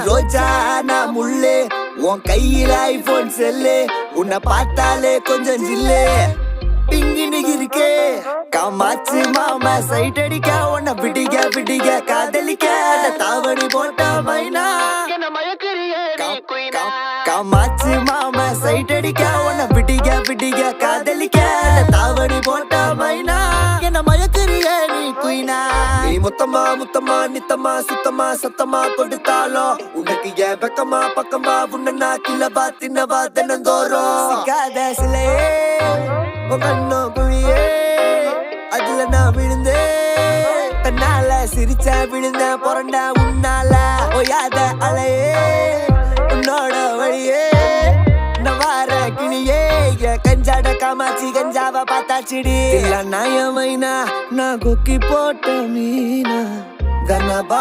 ரோஜா நான் முள்ளு உன் கையில ஐபோன் செல்லு உன்னை பார்த்தாலே கொஞ்சம் ஜில்லு பிங்கினு இருக்கே காமாச்சு மாமா சைட் அடிக்க உன்னை பிடிக்க பிடிக்க காதலிக்க தாவணி போட்ட மைனா காமாச்சு மாமா சைட் அடிக்க உன்னை பிடிக்க பிடிக்க காதலிக்க தாவணி போட்ட மைனா என்ன மயக்கிறிய நீ குயினா நீ முத்தமா முத்தமா நித்தமா சுத்தமா சத்தமா கொடுத்தாலும் உனக்கு ஏன் பக்கமா பக்கமா உன்ன கிளவா தின்னவா தினந்தோறும் சிக்காத சிலையே கண்ணோ குழியே அதுல நான் விழுந்தேன் தன்னால சிரிச்சா விழுந்த பொறண்ட உன்னால ஓயாத அலையே உன்னோட வழியே நவார கிளியே கஞ்சாட காமாச்சி கஞ்சாவ பார்த்தாச்சிடி இல்ல நாயமைனா நான் கொக்கி போட்ட மீனா கண்ணபா